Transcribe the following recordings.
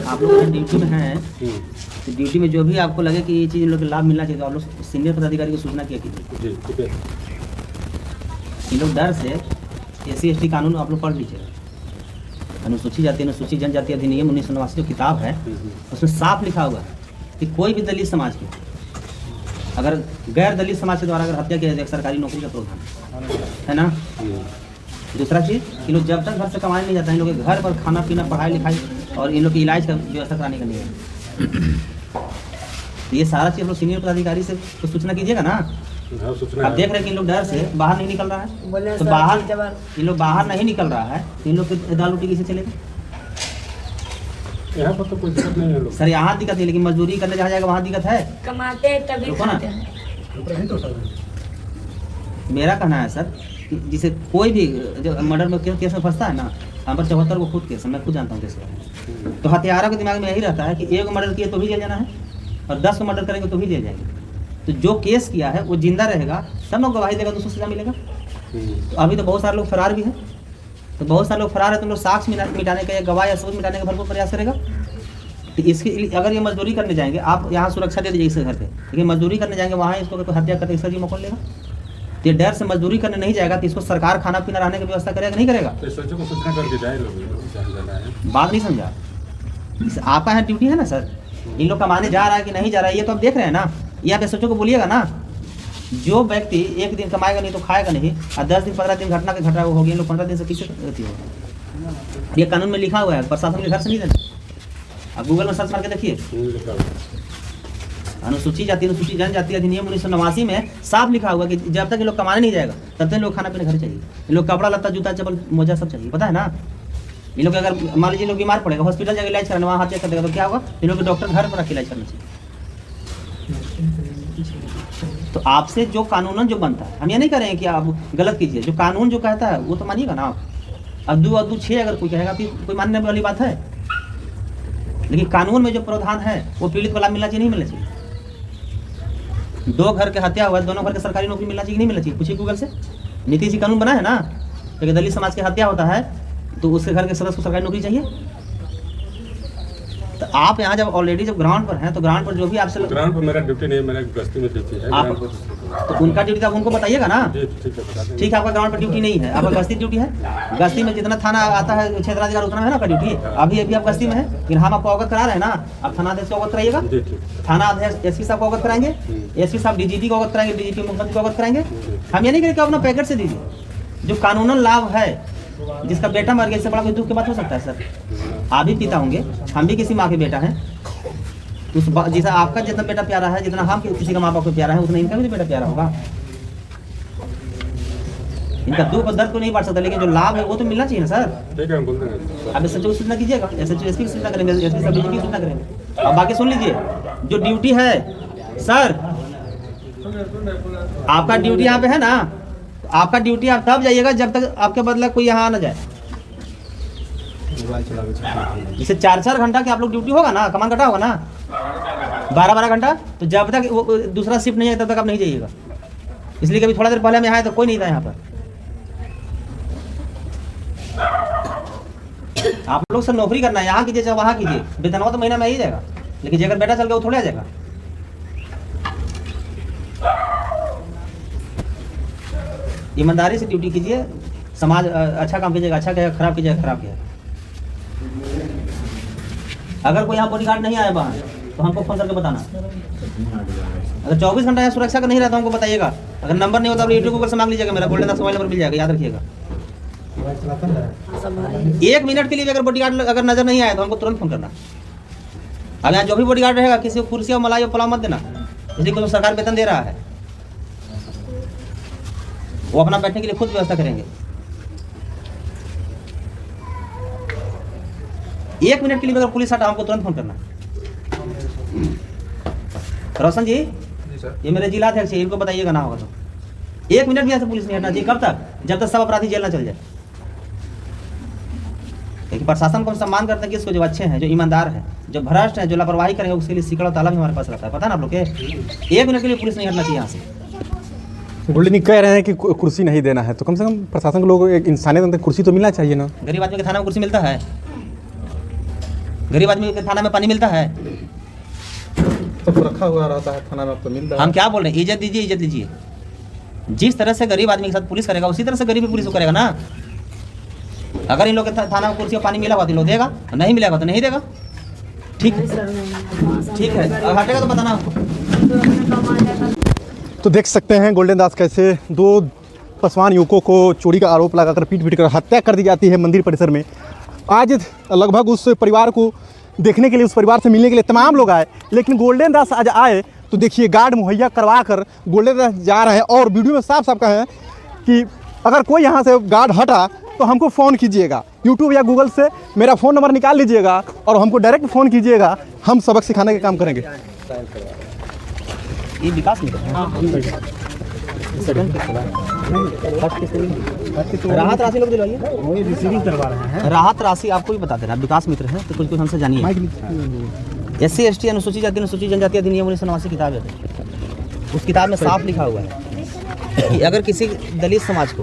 आप लोग ड्यूटी में हैं, तो ड्यूटी में जो भी आपको लगे कि ये चीज़ इन लोग को लाभ मिलना चाहिए, तो आप लोग सीनियर पदाधिकारी को सूचना किया कीजिए। जी ठीक है। इन लोग डर से SC/ST कानून आप लोग पढ़ लीजिएगा। अनुसूचित जाति अनुसूचित जनजाति अधिनियम 1989 जो किताब है, उसमें साफ लिखा हुआ है कि कोई भी दलित समाज की अगर गैर दलित समाज के द्वारा अगर हत्या किया जाए, सरकारी नौकरी का प्रावधान है ना। दूसरा चीज़, इन लोग जब तक घर से कमाने नहीं जाता, इन लोग के घर पर खाना पीना, पढ़ाई लिखाई और इन लोग की इलाज का व्यवस्था कराने का नहीं है। ये सारा चीज़ हम लोग सीनियर पदाधिकारी से तो सूचना कीजिएगा ना। आप देख रहे हैं कि इन लोग डर से बाहर नहीं निकल रहा है, तो बाहर इन लोग बाहर नहीं निकल रहा है, तो इन लोग की दाल रोटी कैसे चलेगी? यहाँ पर तो कोई दिक्कत नहीं है। सर यहाँ दिक्कत नहीं, लेकिन मजदूरी करने जहाँ जाएगा वहाँ दिक्कत है। कमाते हैं तभी खाते हैं। मेरा कहना है सर कि जिसे कोई भी जो मर्डर में केस में फंसता है ना, हम पर 74 को खुद केस है, मैं खुद जानता हूँ केस का। तो हत्यारा के दिमाग में यही रहता है कि एक मर्डर किए तो भी जेल जाना है और 10 को मर्डर करेंगे तो भी जेल जाएंगे। तो जो केस किया है वो जिंदा रहेगा, सब लोग गवाही देगा तो उसको सजा मिलेगा। तो अभी तो बहुत सारे लोग फरार भी हैं, तो बहुत सारे लोग फरार है, तो लोग साक्ष्य मिटाने का या गवाह या सबूत मिटाने का भरपूर प्रयास करेगा। तो इसके अगर ये मजदूरी करने जाएंगे, आप यहाँ सुरक्षा दे दीजिए इस घर पे, लेकिन मजदूरी करने जाएंगे वहाँ इसको कोई हत्या करके इसका जी मौका लेगा। तो ये डर से मजदूरी करने नहीं जाएगा, तो इसको सरकार खाना पीना रहने की व्यवस्था करेगा नहीं करेगा? बात नहीं समझा। आपका यहाँ ड्यूटी है ना सर, इन लोग कमाने जा रहा है कि नहीं जा रहा है ये तो आप देख रहे हैं ना। ये आप SHO को बोलिएगा ना, जो व्यक्ति एक दिन कमाएगा नहीं तो खाएगा नहीं, और 10 दिन 15 दिन घटना के घटा हो गया, इन लोग 15 दिन से पीछे रहती होगा। ये कानून में लिखा हुआ है, प्रशासन के घर से नहीं देना। आप गूगल में सर्च मार के देखिए, अनुसूचित जाति अनुसूचित जनजाति अधिनियम 1989 में साफ लिखा हुआ कि जब तक ये लोग कमाने नहीं जाएगा तब तक लोग खाना पीना घर चाहिए। इन लोग कपड़ा लत्ता जूता चप्पल मोजा सब चाहिए, पता है ना। इन लोग अगर मान लीजिए लोग बीमार पड़ेगा, हॉस्पिटल जाकर इलाज कराने वहाँ हत्या कर देगा तो क्या होगा? इन लोग के डॉक्टर घर पर रख इलाज करना चाहिए। तो आपसे जो कानूनन जो बनता है, हम ये नहीं करें कि आप गलत कीजिए, जो कानून जो कहता है वो तो मानिएगा ना आप। अब 2 और 2 6 अगर कोई कहेगा तो कोई मानने वाली बात है, लेकिन कानून में जो प्रावधान है वो पीड़ित को लाभ मिलना चाहिए नहीं मिलना चाहिए। 2 घर के हत्या हुआ है, दोनों घर के सरकारी नौकरी मिलना चाहिए नहीं मिलना चाहिए? पूछिए गूगल से। नीतीश जी कानून बना है ना, अगर दलित समाज की हत्या होता है तो उसके घर के सदस्य को सरकारी नौकरी चाहिए। तो आप यहाँ जब ऑलरेडी जब ग्राउंड पर हैं, तो ग्राउंड पर जो भी आपसे ग्राउंड पर मेरा ड्यूटी नहीं है, मेरा गश्ती में ड्यूटी है। आप तो उनका ड्यूटी आप उनको बताइएगा ना। ठीक है, आपका ग्राउंड पर ड्यूटी नहीं है, आपका गश्ती ड्यूटी है। गश्ती में जितना थाना आता है क्षेत्राधिकारी उतना है ना आपका ड्यूटी। अभी आप गश्ती में है, लेकिन हम आपको अवगत करा रहे हैं ना। आप थाना अध्यक्ष को अवगत कराइएगा, थाना अध्यक्ष SP साहब को अवगत कराएंगे, SP साहब DGP को अवगत कराएंगे, DGP मुख्यमंत्री को अवगत कराएंगे। हम ये नहीं करें कि अपना पैकेट से दीजिए। जो कानूनन लाभ है, जिसका बेटा मर गया, इससे बड़ा कोई दुख की बात हो सकता है सर? आप भी पिता होंगे, हम भी किसी माँ के बेटा हैं। उस जैसा आपका जितना बेटा प्यारा है, जितना हम किसी का माँ बाप को प्यारा है, उतना इनका भी बेटा प्यारा होगा। इनका दुख और दर्द तो नहीं बांट सकता, लेकिन जो लाभ है वो तो मिलना चाहिए ना सर। ठीक है, हम बोल देंगे। आप SHO की सूचना कीजिएगा, SHO SP की सूचना करेंगे, SP साहब DGP की सूचना करेंगे। और बाकी सुन लीजिए, जो ड्यूटी है सर, आपका ड्यूटी यहाँ पे है ना, आपका ड्यूटी आप तब जाइएगा जब तक आपके बदला कोई यहाँ ना जाए। जैसे 4-4 घंटा के आप लोग ड्यूटी होगा ना, कमान कटा होगा ना, 12-12 घंटा, तो जब तक वो दूसरा शिफ्ट नहीं है तब तक आप नहीं जाइएगा। इसलिए कभी थोड़ा देर पहले हम यहाँ आए तो कोई नहीं था यहाँ पर। आप लोग से नौकरी करना है, यहाँ कीजिए चाहे वहाँ कीजिए, वेतनवा तो महीना में ही जाएगा, लेकिन अगर बेटा चल गया वो थोड़ा आ जाएगा। ईमानदारी से ड्यूटी कीजिए, समाज अच्छा काम कीजिएगा अच्छा किया, खराब कीजिएगा खराब किया। अगर कोई यहाँ बॉडीगार्ड नहीं आया बाहर तो हमको फोन करके बताना। अगर 24 घंटा यहाँ सुरक्षा का नहीं रहता हमको बताइएगा। अगर नंबर नहीं होता तो यूट्यूब गूगल से मांग लीजिएगा, मेरा गोल्डन मोबाइल नंबर मिल जाएगा, याद रखिएगा। 1 मिनट के लिए अगर बॉडीगार्ड अगर नजर नहीं आया तो हमको तुरंत फोन करना। अब यहाँ जो भी बॉडीगार्ड रहेगा किसी को कुर्सी और मलाई और पुलाव मत देना, इसलिए तो सरकार वेतन दे रहा है, वो अपना बैठने के लिए खुद व्यवस्था करेंगे। 1 मिनट के लिए अगर पुलिस हटा हमको तुरंत फोन करना। रोशन जी ये मेरे जिला अध्यक्ष है, इनको बताइएगा ना होगा तो 1 मिनट भी ऐसे पुलिस नहीं हटना चाहिए। कब तक? जब तक सब अपराधी जेल ना चल जाए। लेकिन प्रशासन को हम सम्मान करते हैं किसको? जो अच्छे हैं, जो ईमानदार हैं, जो भ्रष्ट हैं, जो लापरवाही करेंगे उसके लिए सिकड़ और ताला भी हमारे पास रहता है, पता ना आप लोग के। 1 मिनट के लिए पुलिस नहीं हटना चाहिए यहाँ से। गोल्डन जी कह रहे हैं कि कुर्सी नहीं देना है, तो कम से कम प्रशासन को लोग एक इंसानियत अंदर कुर्सी तो मिलना चाहिए ना। गरीब आदमी के थाना में कुर्सी मिलता है? गरीब आदमी के थाना में पानी मिलता है? सब रखा हुआ रहता है थाना में, तो मिलता है। हम क्या बोल रहे हैं, इज्जत दीजिए, इज्जत लीजिए। जिस तरह से गरीब आदमी के साथ पुलिस करेगा उसी तरह से गरीब पुलिस को करेगा ना। अगर इन लोग के थाना में कुर्सी और पानी मिला हुआ तो लोग देगा, नहीं मिलेगा तो नहीं देगा। ठीक है, ठीक है, अब हटेगा तो बताना हमको। तो देख सकते हैं गोल्डन दास कैसे दो पसवान युवकों को चोरी का आरोप लगाकर पीट कर हत्या कर दी जाती है मंदिर परिसर में। आज लगभग उस परिवार को देखने के लिए, उस परिवार से मिलने के लिए तमाम लोग आए, लेकिन गोल्डन दास आज आए तो देखिए गार्ड मुहैया करवा कर गोल्डन दास जा रहे हैं। और वीडियो में साफ साफ कहें कि अगर कोई यहाँ से गार्ड हटा तो हमको फ़ोन कीजिएगा, यूट्यूब या गूगल से मेरा फ़ोन नंबर निकाल लीजिएगा और हमको डायरेक्ट फ़ोन कीजिएगा, हम सबक सिखाने का काम करेंगे। ये विकास मित्र राहत राशि लोग दिलवाइए, वही रिसीविंग करवा रहे हैं। राहत राशि आपको भी बता देना। विकास मित्र है तो कुछ कुछ हमसे जानिए। SC ST अनुसूचित जाति अनुसूचित जनजाति अधिनियम 1989 किताब है, उस किताब में साफ लिखा हुआ है कि अगर किसी दलित समाज को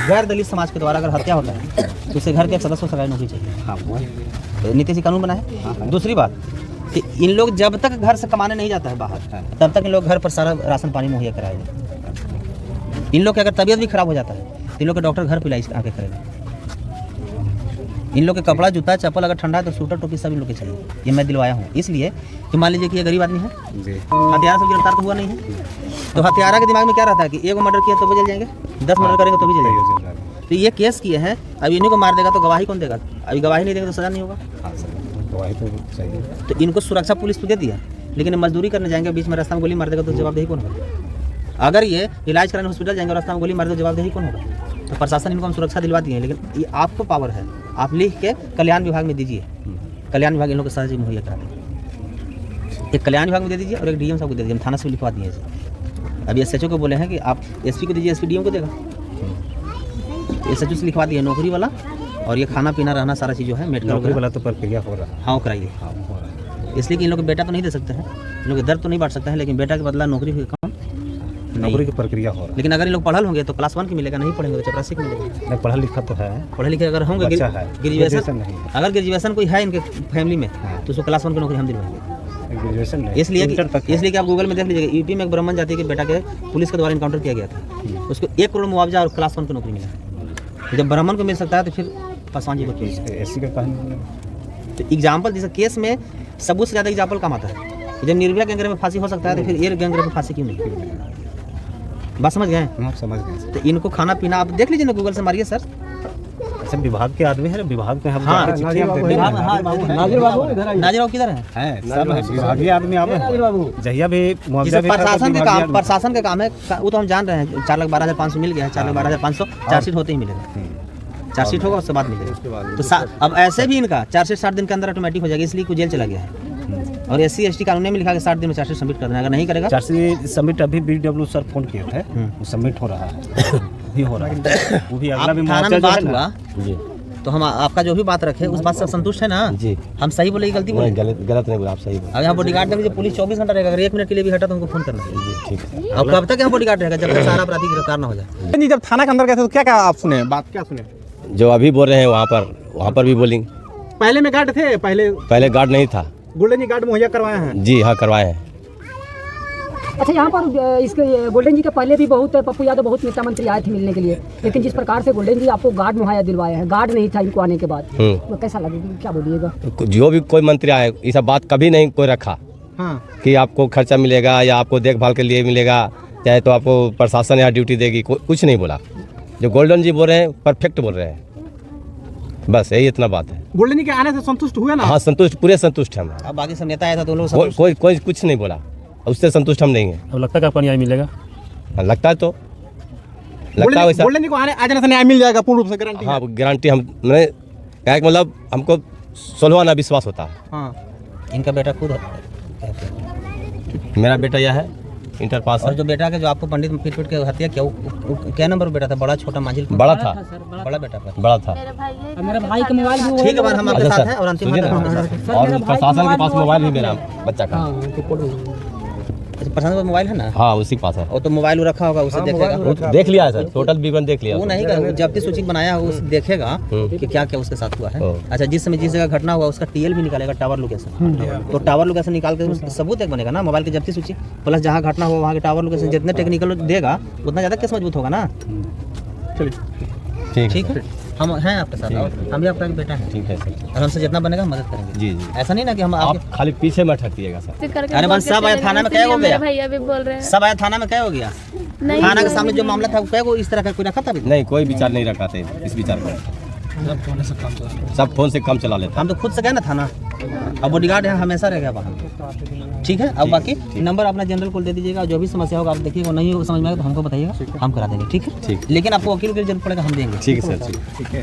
गैर दलित समाज के द्वारा अगर हत्या होता है तो उसे घर के एक सदस्य को सरकारी नौकरी चाहिए। नीति से कानून बना है। दूसरी बात कि इन लोग जब तक घर से कमाने नहीं जाता है बाहर, तब तक इन लोग घर पर सारा राशन पानी मुहैया कराएंगे। इन लोग की अगर तबीयत भी खराब हो जाता है तो इन लोग के डॉक्टर घर पर इलाज आके करेंगे। इन लोग के कपड़ा जूता चप्पल अगर ठंडा है तो स्वेटर टोपी सब इन लोग के चाहिए। ये मैं दिलवाया हूँ इसलिए कि मान लीजिए कि ये गरीब आदमी है, हथियार से गिरफ्तार तो हुआ नहीं है, तो हथियारा के दिमाग में क्या रहता है कि एक मर्डर किया तो भी जल जाएंगे, 10 मर्डर करेंगे तो भी जल जाएंगे। तो ये केस किए हैं, अब इन्हीं को मार देगा तो गवाही कौन देगा? अभी गवाही नहीं देंगे तो सजा नहीं होगा। गवाही तो चाहिए। तो इनको सुरक्षा पुलिस तो दे दिया, लेकिन मजदूरी करने जाएंगे बीच में रास्ता में गोली मार देगा तो जवाबदेही कौन होगा? अगर ये इलाज कराने हॉस्पिटल जाएंगे और रास्ता में गोली मार देगा तो जवाबदेही कौन होगा? तो प्रशासन इनको हम सुरक्षा दिलवा दिए हैं, लेकिन ये आपको पावर है, आप लिख के कल्याण विभाग में दीजिए। कल्याण विभाग इन लोग को सारी चीज मुहैया करा दें। एक कल्याण विभाग में दे दीजिए और एक DM साहब को दे दीजिए। हम थाना से लिखवा दिए हैं। अभी SHO को बोले हैं कि आप SP को दीजिए, SP DM को देगा। SHO से लिखवा दिए नौकरी वाला, और ये खाना पीना रहना सारा चीज़ जो है मेडिकल नौकरी वाला तो प्रक्रिया हो रहा है। हाँ कराइए। इसलिए कि इन लोग को बेटा तो नहीं दे सकते हैं, इन लोग दर्द तो नहीं बांट सकते हैं, लेकिन बेटा के बदला नौकरी हुई कौन? नौकरी की प्रक्रिया हो रहा है। लेकिन अगर इन लोग पढ़ल होंगे तो क्लास 1 की मिलेगा, नहीं पढ़ेंगे तो चपरासी की मिलेगा। नहीं, पढ़ा लिखा तो है, पढ़े लिखे अगर होंगे, ग्रेजुएशन नहीं है। अगर ग्रेजुएशन कोई है इनके फैमिली में तो उसको क्लास 1 की नौकरी हम दिलवाएंगे। ग्रेजुएशन नहीं, इसलिए कि आप गूगल में देख लीजिएगा, यूपी में एक ब्राह्मण जाति के बेटा के पुलिस के द्वारा इनकाउंटर किया गया था, उसको 1 करोड़ मुआवजा और क्लास 1 की नौकरी मिला। जब ब्राह्मण को मिल सकता है तो फिर पासवान जी को क्यों? SC का कहानी तो एग्जाम्पल जैसे केस में सबूत से ज़्यादा एग्जाम्पल काम आता है। जब निर्भया गैंगरेप में फांसी हो सकता है तो फिर ये गैंगरेप में फांसी क्यों नहीं? बात समझ गए? आप समझ गए। तो इनको खाना पीना आप देख लीजिए ना, गूगल से मारिए सर। अच्छा, विभाग के आदमी है, विभाग में हम हाँ, नाजिर बाबू किधर है? सब विभागीय आदमी आवे जहिया भी मुआवजा भी प्रशासन का काम है, वो तो हम जान रहे हैं। 4,12,500 मिल गया है, 4,12,500 चार्जशीट होते ही मिलेगा, चार्जशीट होगा उसके बाद मिलेगा। तो अब ऐसे भी इनका चार्जशीट 60 दिन के अंदर ऑटोमेटिक हो जाएगी, इसलिए कोई जेल चला गया है। और SC ST कानून में लिखा कि 60 दिन में चार्जशीट सबमिट कर देना, अगर नहीं करेगा चार्जशीट सबमिट। अभी BW सर फोन किए थे, वो सबमिट हो रहा है, भी हो रहा है, वो भी अगला भी थाना में बात हुआ जी, तो हम आपका जो भी बात रखे उस बात से संतुष्ट है ना जी। हम सही बोले गलती बोले? गलत नहीं बोला, आप सही बोले। अब यहाँ बॉडीगार्ड देख लीजिए, पुलिस 24 घंटा रहेगा, अगर 1 मिनट के लिए भी हटा तो हमको फोन करना है। ठीक है। अब कब तक यहाँ बॉडीगार्ड रहेगा जब तक सारा अपराधी गिरफ्तार ना हो जाए? जी, जब थाना के अंदर गए थे तो क्या क्या आप सुने, बात क्या सुने? जो अभी बोल रहे हैं वहाँ पर भी बोलेंगे। पहले में गार्ड थे, पहले गार्ड नहीं था। गोल्डन जी गार्ड मुहैया करवाए हैं? जी हाँ, करवाए हैं। अच्छा, यहाँ पर इसके गोल्डन जी के पहले भी बहुत पप्पू यादव बहुत नेता मंत्री आए थे मिलने के लिए, लेकिन जिस प्रकार से गोल्डन जी आपको गार्ड मुहैया दिलवाए हैं, गार्ड नहीं था इनको आने के बाद, तो कैसा लगेगा, क्या बोलिएगा? जो भी कोई मंत्री आए ये सब बात कभी नहीं कोई रखा। हाँ। कि आपको खर्चा मिलेगा या आपको देखभाल के लिए मिलेगा, चाहे तो आपको प्रशासन यहाँ ड्यूटी देगी, कुछ नहीं बोला। जो गोल्डन जी बोल रहे हैं परफेक्ट बोल रहे हैं, बस यही इतना बात है। गोल्डन जी के आने से संतुष्ट हुए ना? हाँ, संतुष्ट, पूरे संतुष्ट हैं हम। अब बाकी सब नेता आया था तो लोग कोई कुछ नहीं बोला, उससे संतुष्ट हम नहीं हैं। अब लगता है कि आपको न्याय मिलेगा? लगता है तो लगता है वैसा। गोल्डन जी को आ जाने से न्याय मिल जाएगा पूर्ण रूप से, गारंटी? हाँ, गारंटी। हमने क्या मतलब हमको 16 आना विश्वास होता है। हाँ। इनका बेटा खुद मेरा बेटा यह है, इंटर पास और है। जो बेटा के जो आपको पंडित पीट के हत्या किया वो क्या नंबर बेटा था? बड़ा छोटा मांझिल? बड़ा था, बड़ा बेटा था। बड़ा था। मेरा भाई का मोबाइल भी ठीक है, बार हम आपके साथ हैं और अंतिम सुनिए ना, और प्रशासन के पास मोबाइल भी मेरा बच्चा का। प्रशांत का मोबाइल है ना, हाँ उसी के पास है। वो तो मोबाइल वो रखा होगा, उसे देखेगा। वो तो देख लिया है सर, टोटल विवरण देख लिया। वो नहीं कर, जब्ती सूची बनाया होगा, उसे देखेगा कि क्या क्या उसके साथ हुआ है। अच्छा, जिस समय जिस जगह घटना हुआ उसका टीएल भी निकालेगा, टावर लोकेशन। तो टावर लोकेशन निकाल के सबूत एक बनेगा ना, मोबाइल की जब्ती सूची प्लस जहाँ घटना हुआ वहाँ के टावर लोकेशन। जितने टेक्निकल देगा उतना ज़्यादा केस मजबूत होगा ना। ठीक है, हम हैं आपके साथ, हम भी आपका एक बेटा है। ठीक है सर, और हमसे जितना बनेगा मदद करेंगे। जी जी। ऐसा नहीं ना कि हम आप आपके खाली पीछे मत हटिएगा सर। अरे बस सब आया थाना में क्या हो गया, भैया भी बोल रहे हैं। सब आया थाना में क्या हो गया, थाना के सामने जो मामला था वो क्या वो इस तरह का कोई रखा था अभी? नहीं, कोई विचार नहीं रखा थे इस विचार पर। सब फोन से काम चला लेते। हम तो खुद से गए ना थाना, अब बॉडीगार्ड यहाँ हमेशा रहेगा वहाँ। ठीक है, अब बाकी नंबर अपना जनरल को दे दीजिएगा, जो भी समस्या होगा आप देखिएगा, नहीं हो समझ में आएगा तो हमको बताइएगा, हम करा देंगे। ठीक है, लेकिन आपको वकील की जरूरत पड़ेगा, हम देंगे। ठीक है सर, ठीक है।